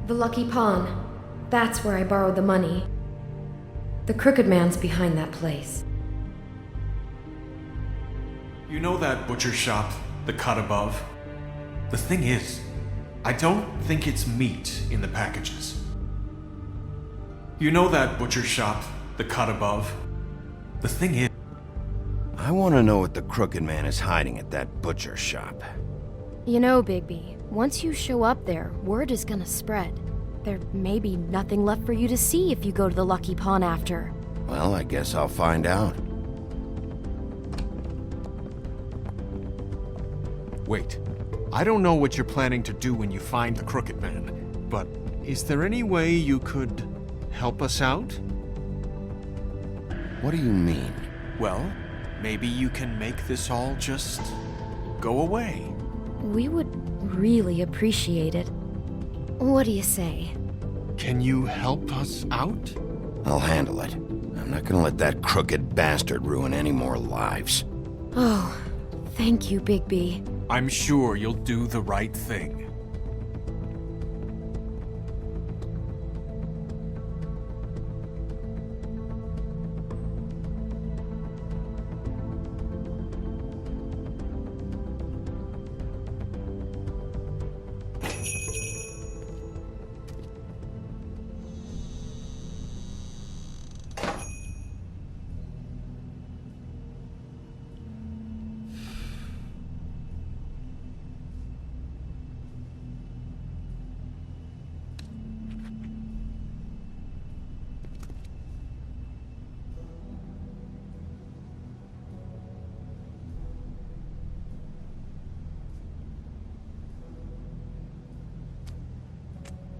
The Lucky Pawn. That's where I borrowed the money. The Crooked Man's behind that place. You know that butcher shop, the cut above? The thing is, I don't think it's meat in the packages. You know that butcher shop, the cut above? The thing is... I want to know what the Crooked Man is hiding at that butcher shop. You know, Bigby, once you show up there, word is gonna spread. There may be nothing left for you to see if you go to the Lucky Pawn after. Well, I guess I'll find out. Wait. I don't know what you're planning to do when you find the Crooked Man, but is there any way you could help us out? What do you mean? Well, maybe you can make this all just... go away. We would really appreciate it. What do you say? Can you help us out? I'll handle it. I'm not gonna let that crooked bastard ruin any more lives. Oh, thank you, Bigby. I'm sure you'll do the right thing.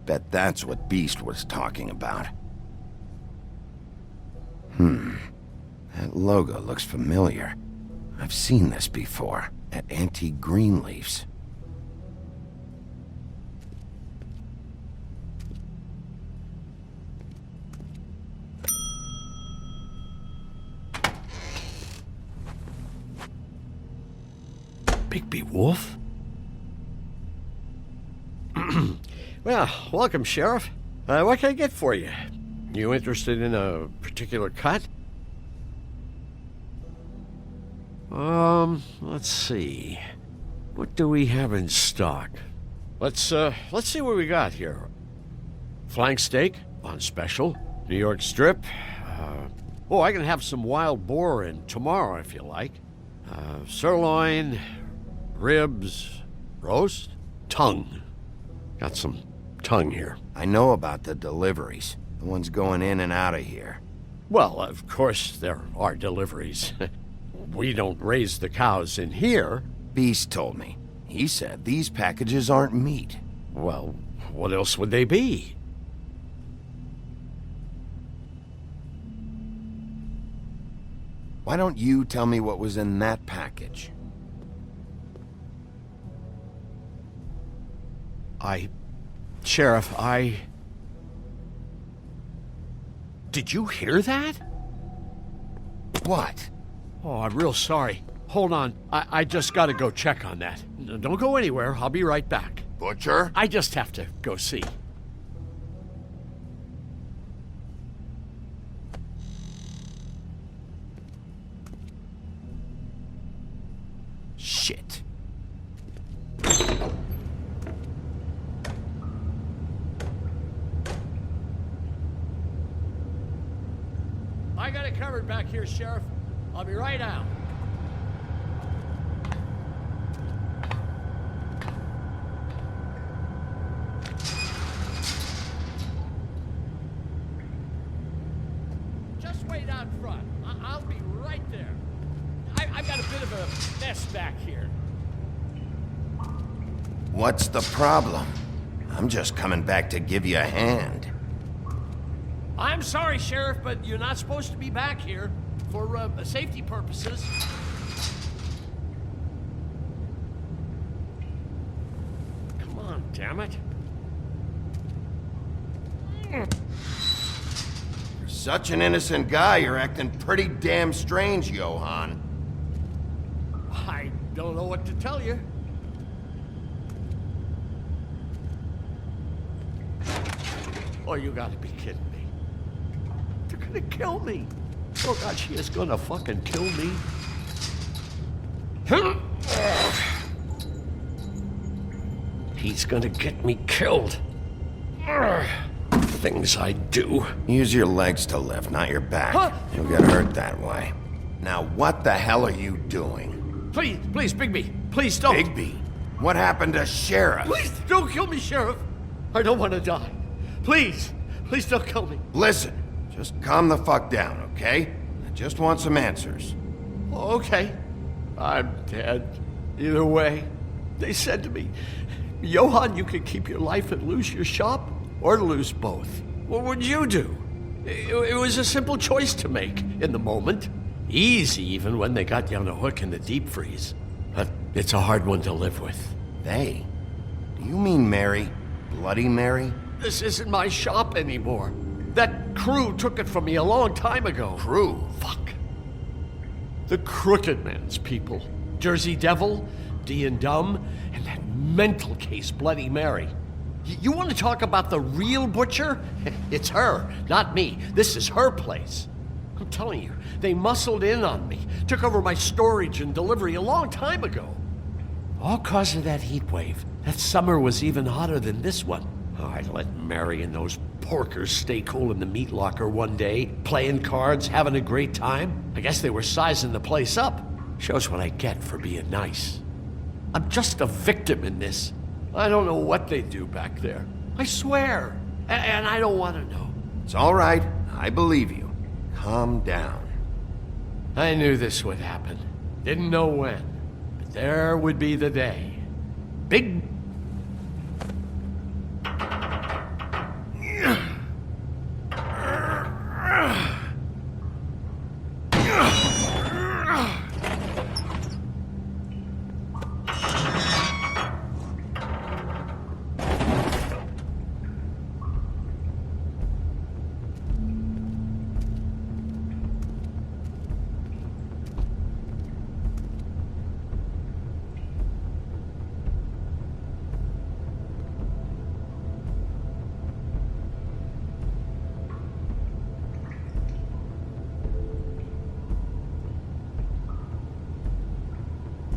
Bet that's what Beast was talking about. That logo looks familiar. I've seen this before, at Antique Greenleaf's. Bigby Wolf? Well, welcome, Sheriff. What can I get for you? You interested in a particular cut? Let's see. What do we have in stock? Let's see what we got here. Flank steak on special. New York strip. I can have some wild boar in tomorrow if you like. Sirloin, ribs, roast, tongue. Got some tongue here. I know about the deliveries. The ones going in and out of here. Well, of course there are deliveries. We don't raise the cows in here. Beast told me. He said these packages aren't meat. Well, what else would they be? Why don't you tell me what was in that package? Sheriff, Did you hear that? What? Oh, I'm real sorry. Hold on. I just gotta go check on that. Don't go anywhere. I'll be right back. Butcher? I just have to go see. Shit. I got it covered back here, Sheriff. I'll be right out. Just wait out front. I'll be right there. I've got a bit of a mess back here. What's the problem? I'm just coming back to give you a hand. I'm sorry, Sheriff, but you're not supposed to be back here for safety purposes. Come on, damn it. You're such an innocent guy, you're acting pretty damn strange, Johann. I don't know what to tell you. Oh, you gotta be kidding me. They're gonna kill me. Oh God, she is gonna fucking kill me. He's gonna get me killed. Things I do. Use your legs to lift, not your back. Huh? You'll get hurt that way. Now, what the hell are you doing? Please, please, Bigby, please don't. Bigby, what happened to Sheriff? Please don't kill me, Sheriff. I don't want to die. Please, please don't kill me. Listen, just calm the fuck down, okay? I just want some answers. Okay, I'm dead. Either way, they said to me, Johann, you can keep your life and lose your shop, or lose both. What would you do? It was a simple choice to make in the moment. Easy, even when they got you on a hook in the deep freeze. But it's a hard one to live with. They? Do you mean Mary? Bloody Mary? This isn't my shop anymore. That crew took it from me a long time ago. Crew? Fuck. The Crooked Man's people. Jersey Devil, D and Dumb, and that mental case Bloody Mary. You want to talk about the real butcher? It's her, not me. This is her place. I'm telling you, they muscled in on me, took over my storage and delivery a long time ago. All cause of that heat wave. That summer was even hotter than this one. Oh, I let Mary and those porkers stay cool in the meat locker one day, playing cards, having a great time. I guess they were sizing the place up. Shows what I get for being nice. I'm just a victim in this. I don't know what they do back there. I swear. And I don't want to know. It's all right. I believe you. Calm down. I knew this would happen. Didn't know when. But there would be the day. Big...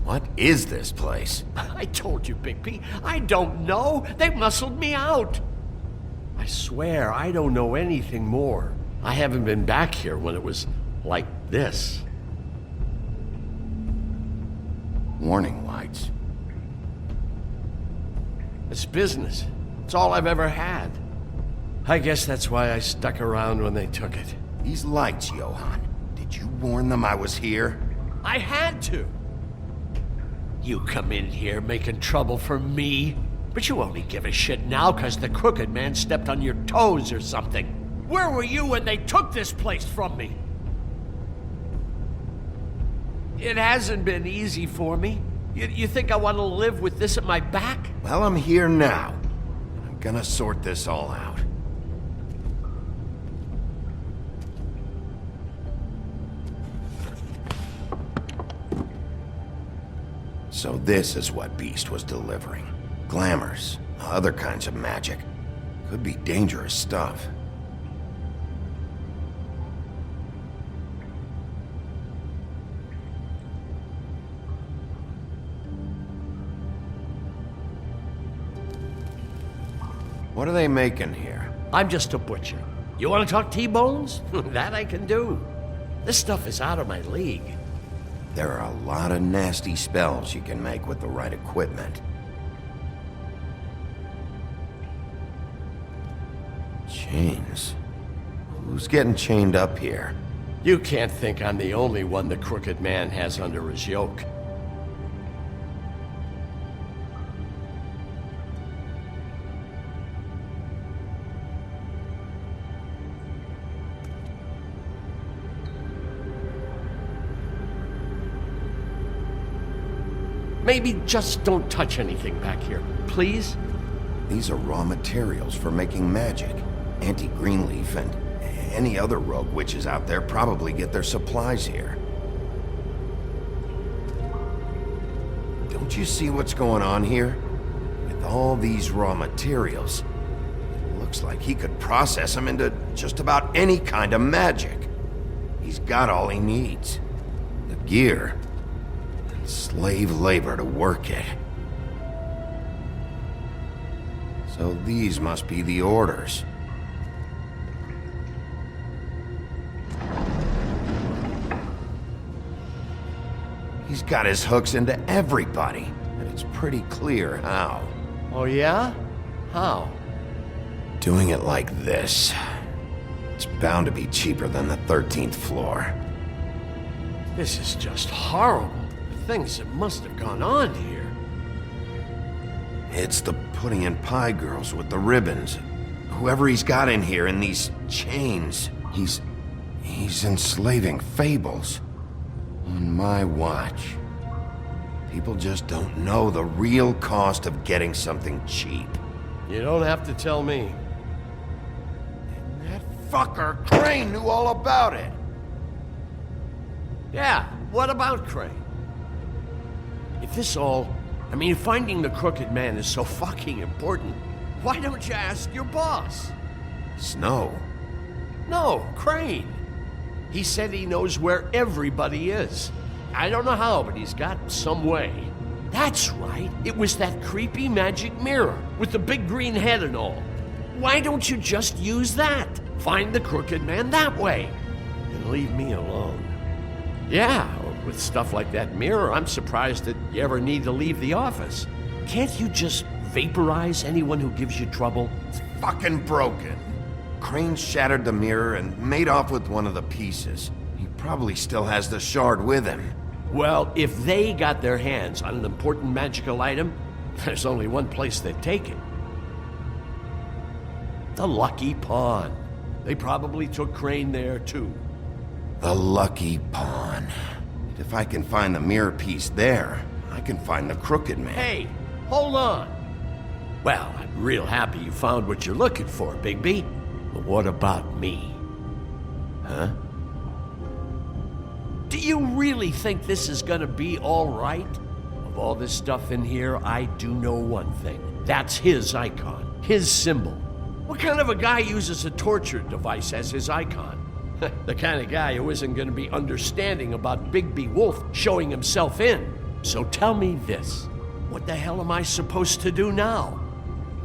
What is this place? I told you, Bigby. I don't know. They muscled me out. I swear, I don't know anything more. I haven't been back here when it was like this. Warning lights. It's business. It's all I've ever had. I guess that's why I stuck around when they took it. These lights, Johann. Did you warn them I was here? I had to. You come in here making trouble for me, but you only give a shit now because the Crooked Man stepped on your toes or something. Where were you when they took this place from me? It hasn't been easy for me. You think I want to live with this at my back? Well, I'm here now. I'm gonna sort this all out. So this is what Beast was delivering. Glamours, other kinds of magic. Could be dangerous stuff. What are they making here? I'm just a butcher. You want to talk T-bones? That I can do. This stuff is out of my league. There are a lot of nasty spells you can make with the right equipment. Chains. Who's getting chained up here? You can't think I'm the only one the Crooked Man has under his yoke. Maybe just don't touch anything back here, please? These are raw materials for making magic. Auntie Greenleaf and any other rogue witches out there probably get their supplies here. Don't you see what's going on here? With all these raw materials, it Looks like he could process them into just about any kind of magic. He's got all he needs. The gear, and slave labor to work it. So these must be the orders. He's got his hooks into everybody, and it's pretty clear how. Oh, yeah? How? Doing it like this. It's bound to be cheaper than the 13th floor. This is just horrible. The things that must have gone on here. It's the pudding and pie girls with the ribbons. Whoever he's got in here in these chains, he's enslaving fables. On my watch. People just don't know the real cost of getting something cheap. You don't have to tell me. That fucker Crane knew all about it. Yeah, what about Crane? If this all... I mean, finding the Crooked Man is so fucking important, why don't you ask your boss? Snow. No, Crane. He said he knows where everybody is. I don't know how, but he's got some way. That's right. It was that creepy magic mirror with the big green head and all. Why don't you just use that? Find the Crooked Man that way. And leave me alone. Yeah, with stuff like that mirror, I'm surprised that you ever need to leave the office. Can't you just vaporize anyone who gives you trouble? It's fucking broken. Crane shattered the mirror and made off with one of the pieces. He probably still has the shard with him. Well, if they got their hands on an important magical item, there's only one place they'd take it. The Lucky Pawn. They probably took Crane there, too. The Lucky Pawn. If I can find the mirror piece there, I can find the Crooked Man. Hey, hold on. Well, I'm real happy you found what you're looking for, Bigby. But what about me? Huh? Do you really think this is gonna be all right? Of all this stuff in here, I do know one thing. That's his icon, his symbol. What kind of a guy uses a torture device as his icon? The kind of guy who isn't gonna be understanding about Bigby Wolf showing himself in. So tell me this. What the hell am I supposed to do now?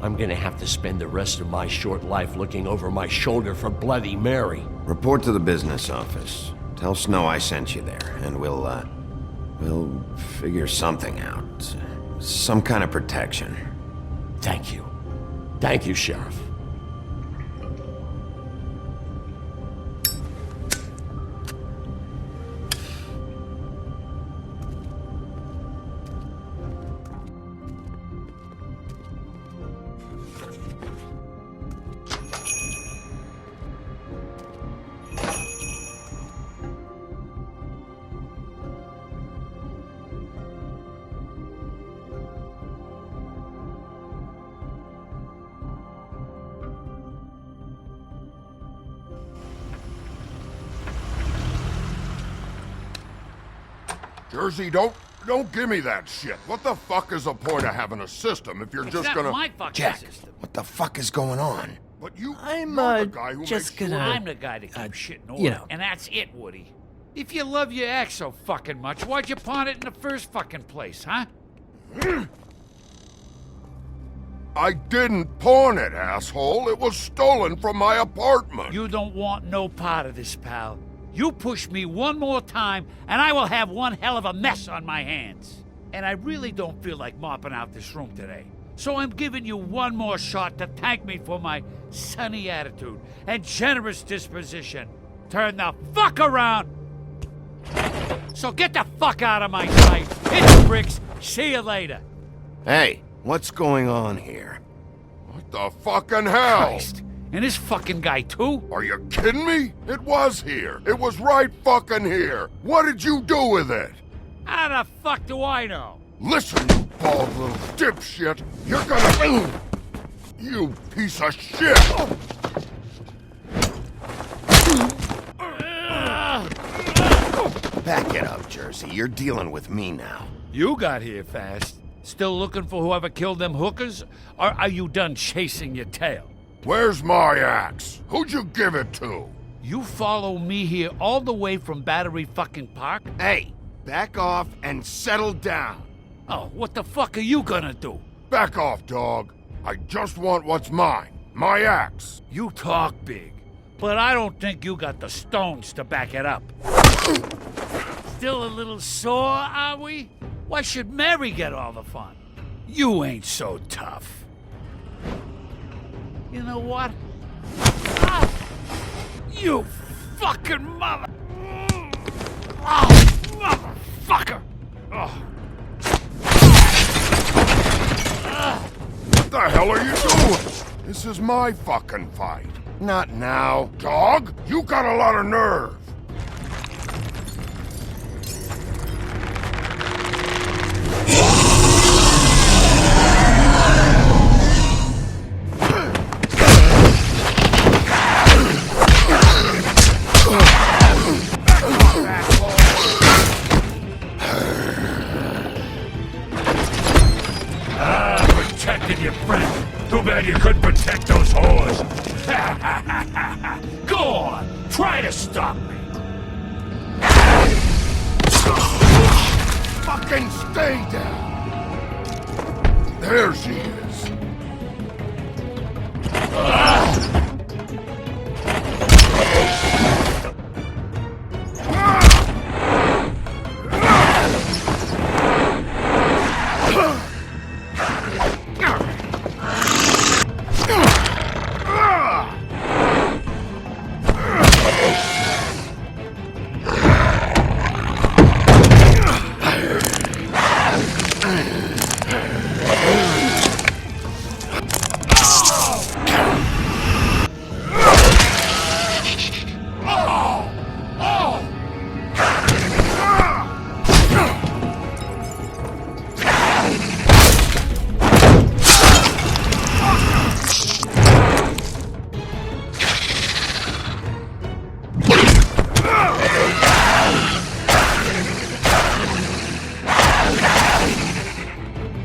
I'm gonna have to spend the rest of my short life looking over my shoulder for Bloody Mary. Report to the business office. Tell Snow I sent you there, and we'll figure something out. Some kind of protection. Thank you. Thank you, Sheriff. Jersey, don't give me that shit. What the fuck is the point of having a system if you're just It's gonna... not my fucking Jack, system. what the fuck is going on? But you, I'm, you're the guy who just makes gonna- sure- I'm the guy that keeps shit in order, you know. and that's it, Woody. If you love your ex so fucking much, why'd you pawn it in the first fucking place, huh? I didn't pawn it, asshole. It was stolen from my apartment. You don't want no part of this, pal. You push me one more time, and I will have one hell of a mess on my hands. And I really don't feel like mopping out this room today. So I'm giving you one more shot to thank me for my sunny attitude and generous disposition. Turn the fuck around! So get the fuck out of my sight. Hit the bricks. See you later. Hey, what's going on here? What the fucking hell? Christ. And this fucking guy, too? Are you kidding me? It was here. It was right fucking here. What did you do with it? How the fuck do I know? Listen, you bald little dipshit. You're gonna... You piece of shit! Back it up, Jersey. You're dealing with me now. You got here fast. Still looking for whoever killed them hookers? Or are you done chasing your tail? Where's my axe? Who'd you give it to? You follow me here all the way from Battery fucking Park? Hey, back off and settle down. Oh, what the fuck are you gonna do? Back off, dog. I just want what's mine. My axe. You talk big, but I don't think you got the stones to back it up. Still a little sore, are we? Why should Mary get all the fun? You ain't so tough. You know what? Ah! You fucking mother... Oh, motherfucker! Oh. What the hell are you doing? This is my fucking fight. Not now. Dog, you got a lot of nerve. Protected your friend. Too bad you couldn't protect those whores. Go on, try to stop me. Fucking stay down. There she is.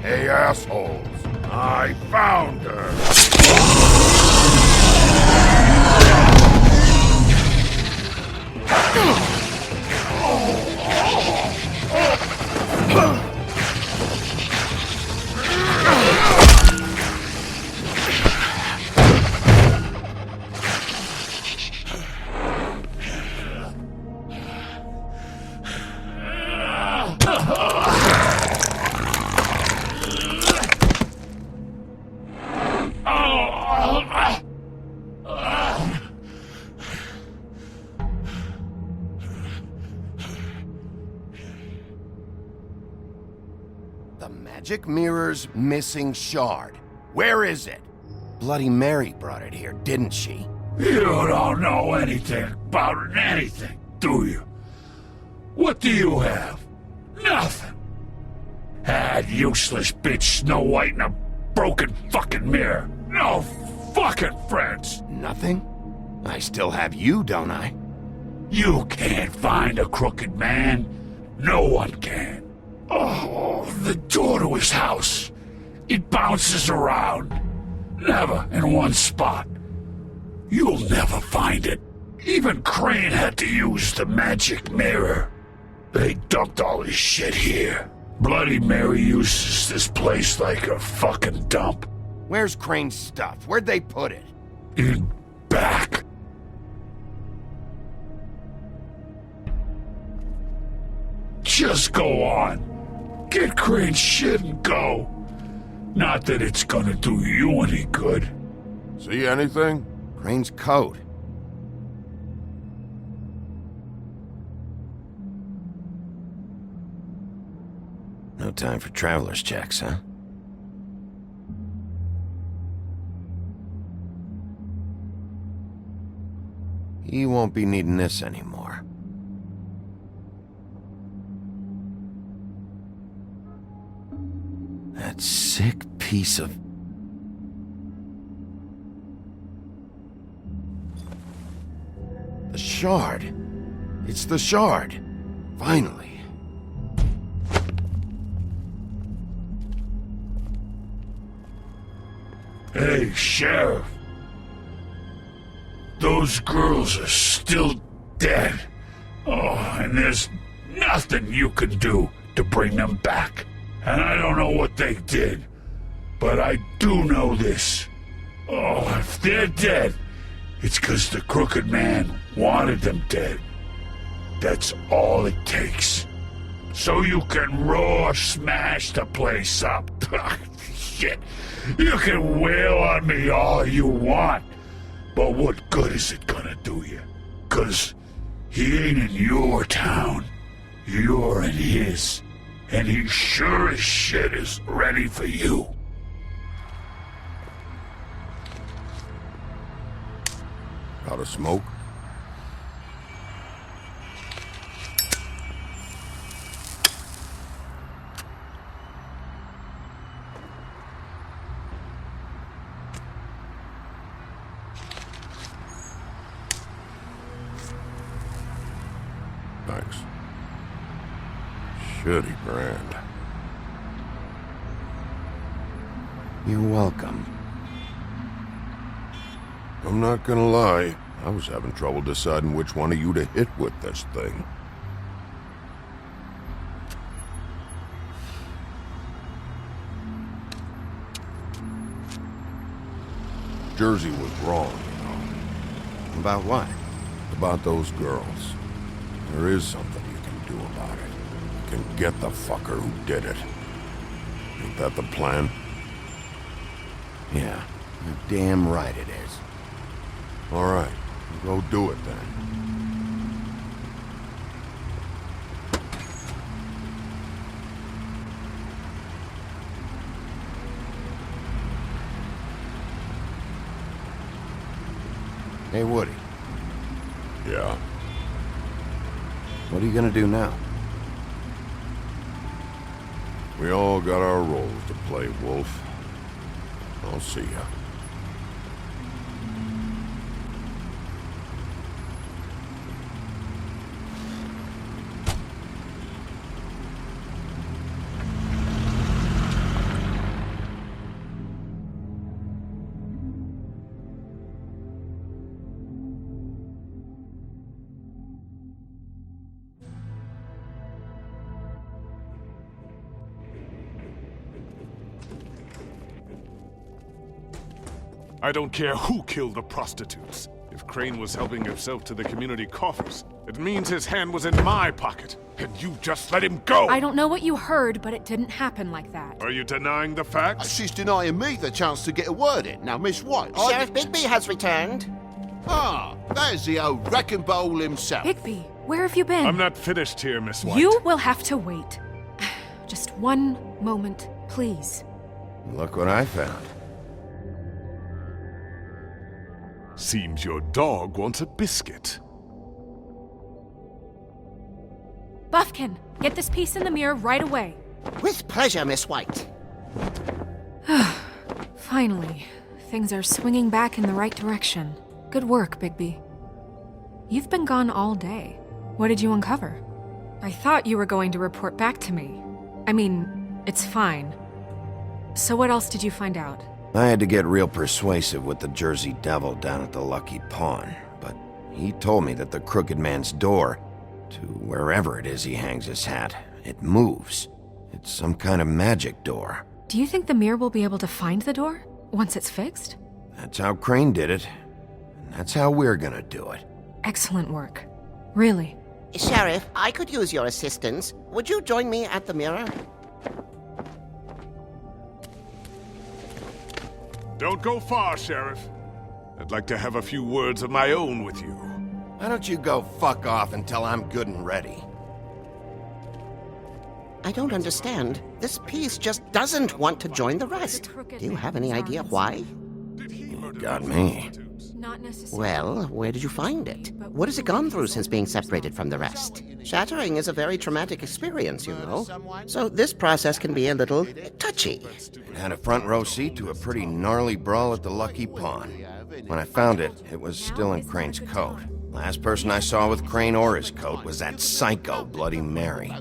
Hey, assholes. I found her. The magic mirror's missing shard. Where is it? Bloody Mary brought it here, didn't she? You don't know anything about anything, do you? What do you have? Nothing. That useless bitch Snow White and a broken fucking mirror. No fucking friends. Nothing? I still have you, don't I? You can't find a crooked man. No one can. Oh, the door to his house. It bounces around. Never in one spot. You'll never find it. Even Crane had to use the magic mirror. They dumped all his shit here. Bloody Mary uses this place like a fucking dump. Where's Crane's stuff? Where'd they put it? In back. Just go on. Get Crane's shit and go. Not that it's gonna do you any good. See anything? Crane's coat. No time for traveler's checks, huh? He won't be needing this anymore. That sick piece of... The shard. It's the shard. Finally. Hey, Sheriff. Those girls are still dead. Oh, and there's nothing you can do to bring them back. And I don't know what they did, but I do know this. Oh, if they're dead, it's 'cause the Crooked Man wanted them dead. That's all it takes. So you can raw smash the place up. Shit, you can wail on me all you want, but what good is it gonna do you? 'Cause he ain't in your town. You're in his. And he sure as shit is ready for you. Got a smoke? Thanks. Shitty brand. You're welcome. I'm not gonna lie, I was having trouble deciding which one of you to hit with this thing. Jersey was wrong, you know. About what? About those girls. There is something you can do about it. You can get the fucker who did it. Ain't that the plan? Yeah, you're damn right it is. All right, go do it then. Hey, Woody. Yeah? What are you gonna do now? We all got our roles to play, Wolf. I'll see ya. I don't care who killed the prostitutes. If Crane was helping himself to the community coffers, it means his hand was in my pocket, and you just let him go! I don't know what you heard, but it didn't happen like that. Are you denying the facts? She's denying me the chance to get a word in. Now, Miss White... Sheriff Bigby has returned. Ah, there's the old wrecking bowl himself. Bigby, where have you been? I'm not finished here, Miss White. You will have to wait. Just one moment, please. Look what I found. Seems your dog wants a biscuit. Buffkin, get this piece in the mirror right away. With pleasure, Miss White. Finally, things are swinging back in the right direction. Good work, Bigby. You've been gone all day. What did you uncover? I thought you were going to report back to me. I mean, it's fine. So what else did you find out? I had to get real persuasive with the Jersey Devil down at the Lucky Pawn, but he told me that the Crooked Man's door, to wherever it is he hangs his hat, it moves. It's some kind of magic door. Do you think the mirror will be able to find the door once it's fixed? That's how Crane did it, and that's how we're gonna do it. Excellent work. Really. Sheriff, I could use your assistance. Would you join me at the mirror? Don't go far, Sheriff. I'd like to have a few words of my own with you. Why don't you go fuck off until I'm good and ready? I don't understand. This piece just doesn't want to join the rest. Do you have any idea why? You got me. Not necessarily. Well, where did you find it? What has it gone through since being separated from the rest? Shattering is a very traumatic experience, you know. So this process can be a little touchy. It had a front row seat to a pretty gnarly brawl at the Lucky Pawn. When I found it, it was still in Crane's coat. Last person I saw with Crane or his coat was that psycho Bloody Mary.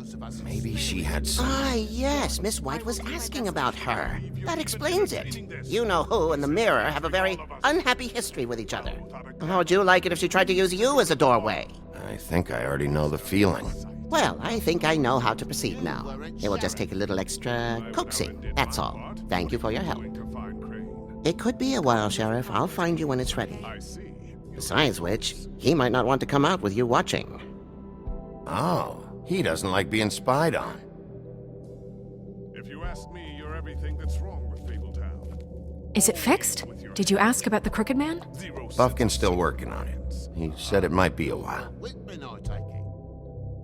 Maybe she had some... Ah, yes, Miss White was asking about her. That explains it. You-know-who and the Mirror have a very unhappy history with each other. How would you like it if she tried to use you as a doorway? I think I already know the feeling. Well, I think I know how to proceed now. It will just take a little extra coaxing, that's all. Thank you for your help. It could be a while, Sheriff. I'll find you when it's ready. Besides which, he might not want to come out with you watching. Oh, he doesn't like being spied on. If you ask me, you're everything that's wrong with Fabletown. Is it fixed? Did you ask about the Crooked Man? Buffkin's still working on it. He said it might be a while.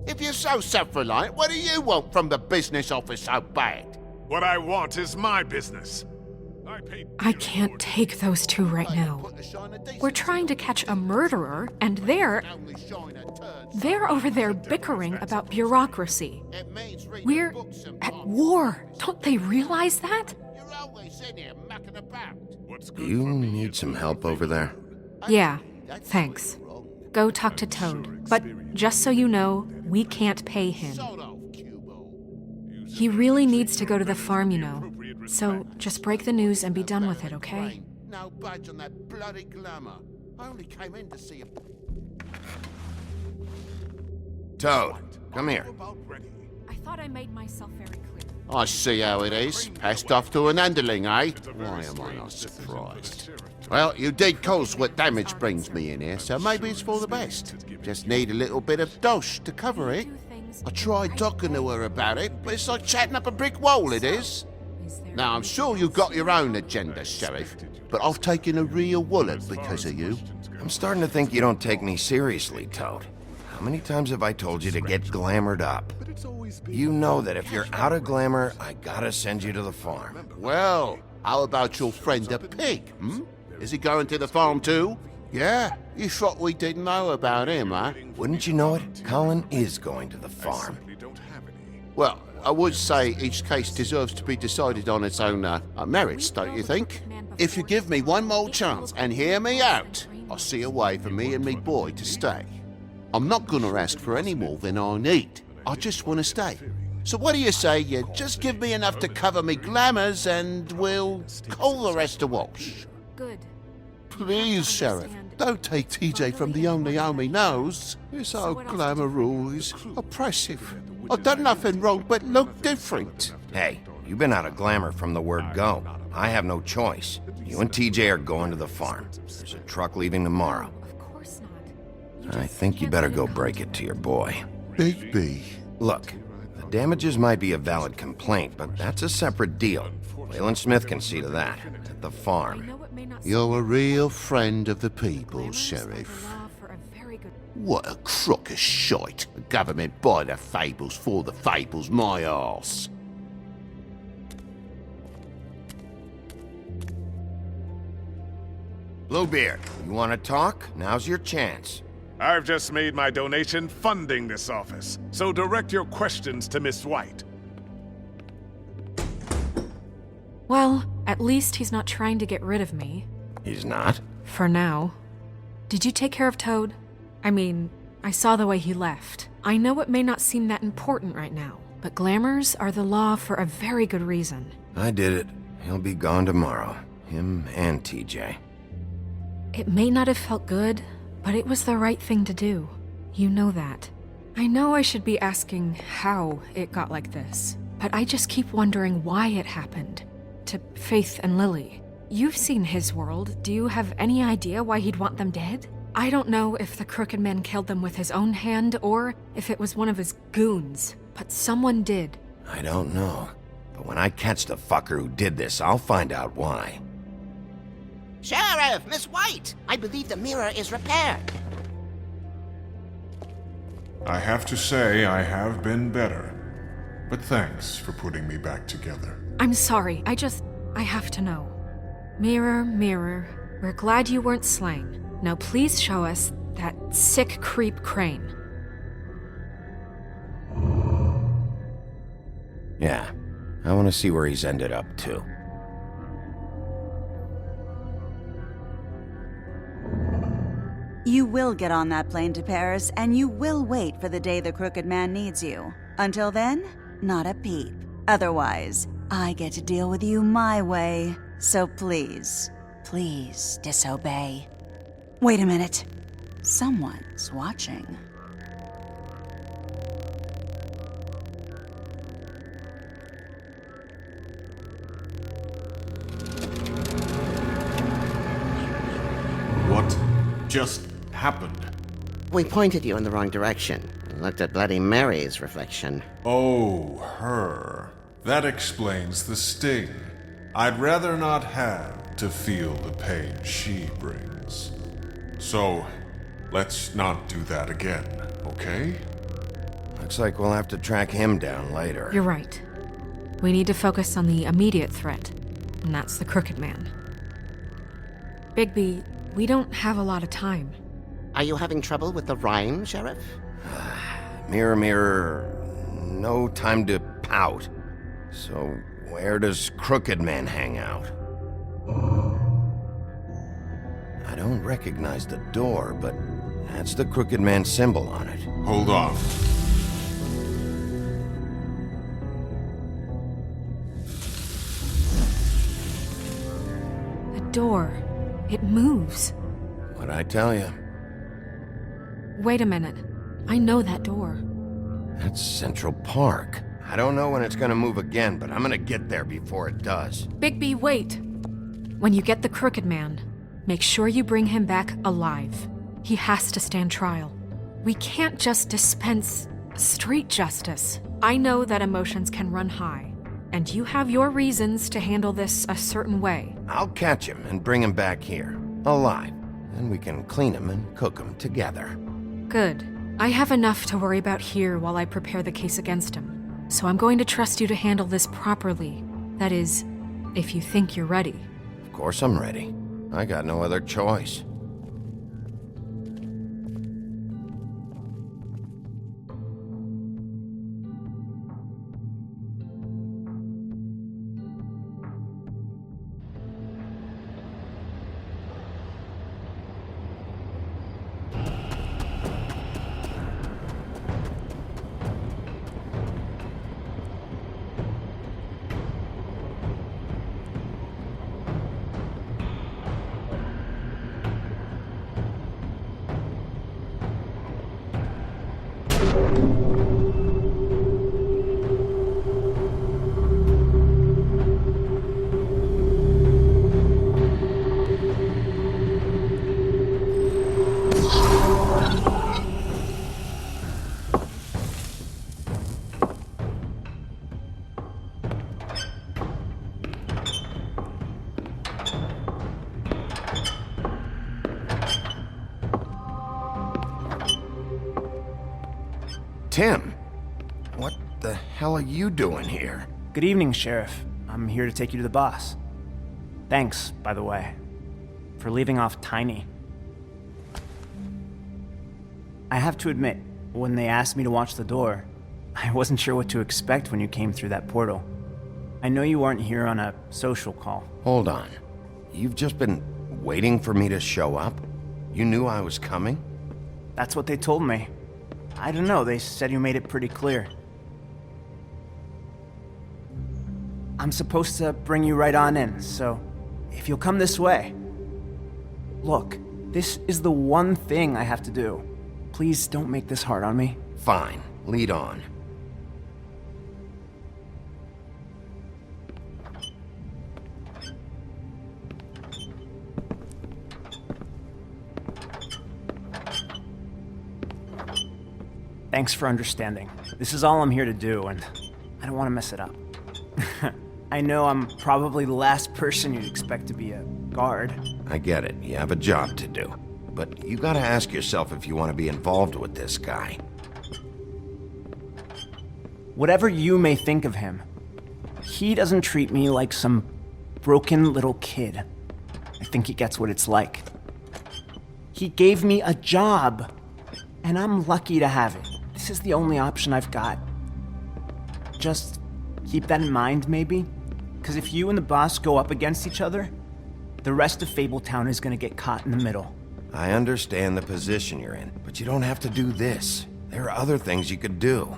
If you're so self-reliant, what do you want from the business office so bad? What I want is my business. I can't take those two right now. We're trying to catch a murderer, and they're over there bickering about bureaucracy. We're at war. Don't they realize that? Do you need some help over there? Yeah, thanks. Go talk to Toad. But just so you know, we can't pay him. He really needs to go to the farm, you know. So just break the news and be done with it, okay? No budge on that bloody glamour. I only came in to see a... Toad, come here. I thought I made myself very clear. I see how it is. Passed off to an underling, eh? Why am I not surprised? Well, you did cause what damage brings me in here, so maybe it's for the best. Just need a little bit of dosh to cover it. I tried talking to her about it, but it's like chatting up a brick wall, it is. Now, I'm sure you've got your own agenda, Sheriff, but I've taken a real wallet because of you. I'm starting to think you don't take me seriously, Toad. How many times have I told you to get glamored up? You know that if you're out of glamour, I gotta send you to the farm. Well, how about your friend the pig, hmm? Is he going to the farm too? Yeah? You thought we didn't know about him, huh? Wouldn't you know it? Colin is going to the farm. Well, I would say each case deserves to be decided on its own merits, don't you think? If you give me one more chance and hear me out, I'll see a way for me and me boy to stay. I'm not gonna ask for any more than I need. I just want to stay. So what do you say you just give me enough to cover me glamours and we'll call the rest a wash? Good. Please, Sheriff, don't take TJ from the only home he knows. This old glamour rule is oppressive. I've done nothing wrong but look different. Hey, you've been out of glamour from the word go. I have no choice. You and TJ are going to the farm. There's a truck leaving tomorrow. Of course not. I think you better go break it to your boy. Big B. Look, the damages might be a valid complaint, but that's a separate deal. Leyland Smith can see to that, at the farm. You're a real friend of the people, Sheriff. What a crock of shite. The government by the fables for the fables, my arse. Bluebeard, you want to talk? Now's your chance. I've just made my donation funding this office, so direct your questions to Miss White. Well, at least he's not trying to get rid of me. He's not? For now. Did you take care of Toad? I mean, I saw the way he left. I know it may not seem that important right now, but glamours are the law for a very good reason. I did it. He'll be gone tomorrow. Him and TJ. It may not have felt good, but it was the right thing to do. You know that. I know I should be asking how it got like this, but I just keep wondering why it happened. To Faith and Lily. You've seen his world. Do you have any idea why he'd want them dead? I don't know if the Crooked Man killed them with his own hand or if it was one of his goons, but someone did. I don't know. But when I catch the fucker who did this, I'll find out why. Sheriff, Miss White! I believe the mirror is repaired. I have to say I have been better. But thanks for putting me back together. I'm sorry, I have to know. Mirror, mirror, we're glad you weren't slain. Now please show us that sick creep Crane. Yeah, I want to see where he's ended up, too. You will get on that plane to Paris, and you will wait for the day the Crooked Man needs you. Until then, not a peep. Otherwise, I get to deal with you my way. So please, please disobey. Wait a minute. Someone's watching. What just happened? We pointed you in the wrong direction and looked at Bloody Mary's reflection. Oh, her. That explains the sting. I'd rather not have to feel the pain she brings. So, let's not do that again, okay? Looks like we'll have to track him down later. You're right. We need to focus on the immediate threat, and that's the Crooked Man. Bigby, we don't have a lot of time. Are you having trouble with the rhyme, Sheriff? Mirror, mirror, no time to pout. So, where does Crooked Man hang out? I don't recognize the door, but that's the Crooked Man symbol on it. Hold on. The door. It moves. What'd I tell you? Wait a minute. I know that door. That's Central Park. I don't know when it's gonna move again, but I'm gonna get there before it does. Bigby, wait! When you get the Crooked Man, make sure you bring him back alive. He has to stand trial. We can't just dispense street justice. I know that emotions can run high, and you have your reasons to handle this a certain way. I'll catch him and bring him back here, alive. Then we can clean him and cook him together. Good. I have enough to worry about here while I prepare the case against him. So I'm going to trust you to handle this properly. That is, if you think you're ready. Of course I'm ready. I got no other choice. Tim, what the hell are you doing here? Good evening, Sheriff. I'm here to take you to the boss. Thanks, by the way, for leaving off Tiny. I have to admit, when they asked me to watch the door, I wasn't sure what to expect when you came through that portal. I know you weren't here on a social call. Hold on. You've just been waiting for me to show up? You knew I was coming? That's what they told me. I don't know, they said you made it pretty clear. I'm supposed to bring you right on in, so if you'll come this way. Look, this is the one thing I have to do. Please don't make this hard on me. Fine, lead on. Thanks for understanding. This is all I'm here to do, and I don't want to mess it up. I know I'm probably the last person you'd expect to be a guard. I get it. You have a job to do. But you gotta ask yourself if you want to be involved with this guy. Whatever you may think of him, he doesn't treat me like some broken little kid. I think he gets what it's like. He gave me a job, and I'm lucky to have it. This is the only option I've got. Just keep that in mind, maybe? Because if you and the boss go up against each other, the rest of Fabletown is gonna get caught in the middle. I understand the position you're in, but you don't have to do this. There are other things you could do.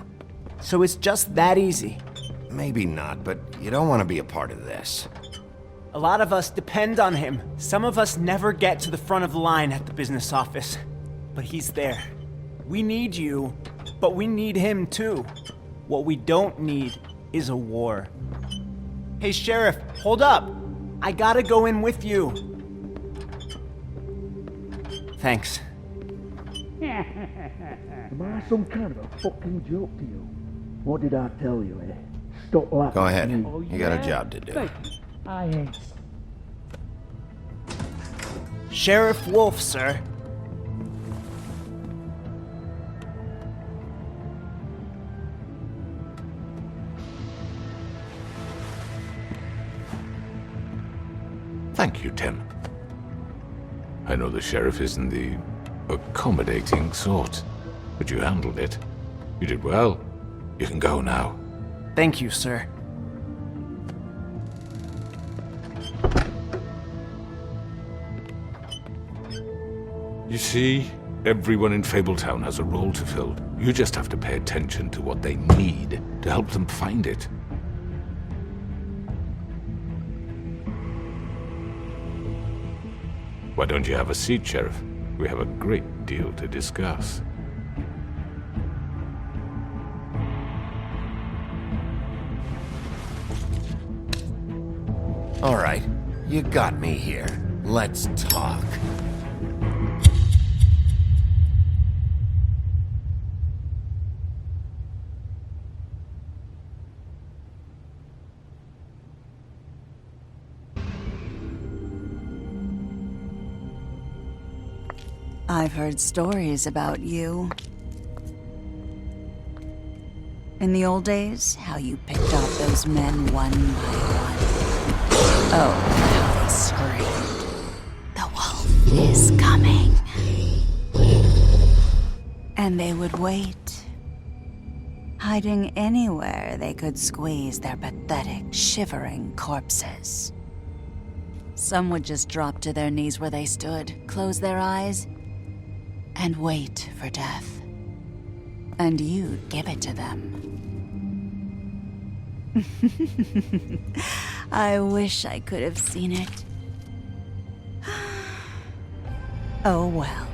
So it's just that easy. Maybe not, but you don't want to be a part of this. A lot of us depend on him. Some of us never get to the front of the line at the business office. But he's there. We need you, but we need him too. What we don't need is a war. Hey, Sheriff, hold up. I gotta go in with you. Thanks. Am I some kind of a fucking joke to you? What did I tell you, eh? Stop laughing. Go ahead. at me. You got a job to do. Thank you. I ain't. Sheriff Wolf, sir. Thank you, Tim. I know the sheriff isn't the accommodating sort, but you handled it. You did well. You can go now. Thank you, sir. You see, everyone in Fabletown has a role to fill. You just have to pay attention to what they need to help them find it. Why don't you have a seat, Sheriff? We have a great deal to discuss. All right, you got me here. Let's talk. I've heard stories about you. In the old days, how you picked off those men one by one. Oh, how they screamed. The wolf is coming. And they would wait, hiding anywhere they could squeeze their pathetic, shivering corpses. Some would just drop to their knees where they stood, close their eyes, and wait for death. And you'd give it to them. I wish I could have seen it. Oh well.